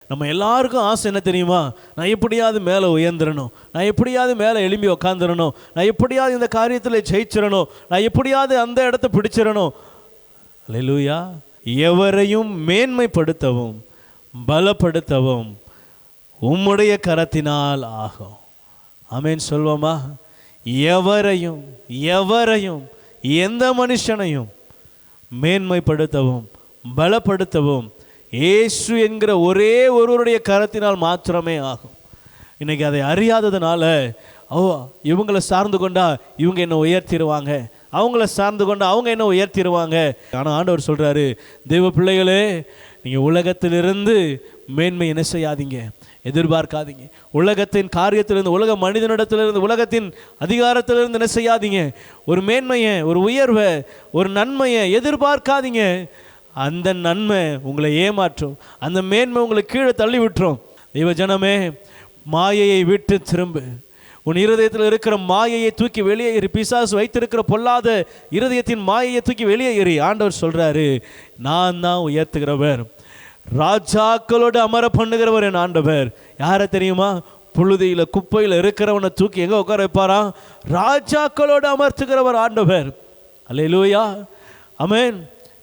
நம்ம எல்லாருக்கும் ஆசை என்ன தெரியுமா? நான் எப்படியாவது மேலே உயர்ந்துடணும், நான் எப்படியாவது மேலே எழும்பி உக்காந்துடணும், நான் எப்படியாவது இந்த காரியத்தில் ஜெயிச்சிடணும், நான் எப்படியாவது அந்த இடத்த பிடிச்சிடணும். அல்லேலூயா. எவரையும் மேன்மைப்படுத்தவும் பலப்படுத்தவும் உம்முடைய கரத்தினால் ஆகும். ஆமென் சொல்வோமா? எவரையும் எவரையும் எந்த மனுஷனையும் மேன்மைப்படுத்தவும் பலப்படுத்தவும் இயேசு என்கிற ஒரே ஒருவருடைய கரத்தினால் மாத்திரமே ஆகும். இன்னைக்கு அதை அறியாததுனால, இவங்களை சார்ந்து கொண்டா இவங்க என்ன உயர்த்திடுவாங்க, அவங்கள சார்ந்து கொண்டா அவங்க என்ன உயர்த்திடுவாங்க. ஆனால் ஆண்டவர் சொல்கிறாரு, தேவ பிள்ளைகளே, நீங்கள் உலகத்திலிருந்து மேன்மை என்ன செய்யாதீங்க, எதிர்பார்க்காதீங்க. உலகத்தின் காரியத்திலிருந்து, உலக மனிதனிடத்திலிருந்து, உலகத்தின் அதிகாரத்திலிருந்து என்ன செய்யாதீங்க. ஒரு மேன்மையை, ஒரு உயர்வை, ஒரு நன்மையை எதிர்பார்க்காதீங்க. அந்த நன்மை உங்களை ஏமாற்றும், அந்த மேன்மை உங்களை கீழே தள்ளி விட்டுரும். தெய்வ ஜனமே, மாயையை விட்டு திரும்பு. உன் இருதயத்தில் இருக்கிற மாயையை தூக்கி வெளியே ஏறி, பிசாசு வைத்திருக்கிற பொல்லாத இருதயத்தின் மாயையை தூக்கி வெளியே ஏறி. ஆண்டவர் சொல்றாரு, நான் தான் உயர்த்துகிறவர், ராஜாக்களோடு அமர பண்ணுகிறவர் என் ஆண்டவர். யாரை தெரியுமா? புழுதியில் குப்பையில் இருக்கிறவனை தூக்கி எங்கே உட்கார வைப்பாரா? ராஜாக்களோடு அமர்த்துகிறவர் ஆண்டவர். அல்லேலூயா, ஆமென்.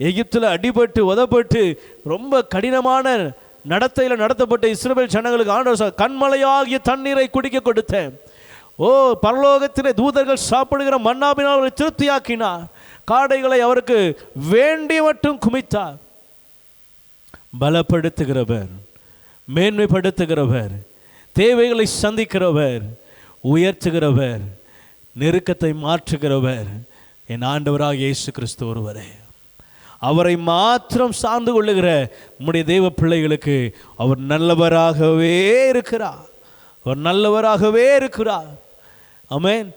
எகிப்தில் அடிபட்டு உதப்பட்டு ரொம்ப கடினமான நடத்தையில் நடத்தப்பட்ட இஸ்ரவேல் ஜனங்களுக்கு ஆண்டவர் கண்மலையாகிய தண்ணீரை குடிக்க கொடுத்தேன். பரலோகத்திலே தூதர்கள் சாப்பிடுகிற மன்னாவினால் அவரை திருப்தியாக்கினார். காடைகளை அவருக்கு வேண்டி மட்டும் குமித்தார். பலப்படுத்துகிறவர், மேன்மைப்படுத்துகிறவர், தேவைகளை சந்திக்கிறவர், உயர்த்துகிறவர், நெருக்கத்தை மாற்றுகிறவர் என் ஆண்டவராக இயேசு கிறிஸ்து ஒருவரே. அவரை மாத்திரம் சார்ந்து கொள்ளுகிற நம்முடைய தெய்வ பிள்ளைகளுக்கு அவர் நல்லவராகவே இருக்கிறார். அவர் நல்லவராகவே இருக்கிறார். ஆமென்.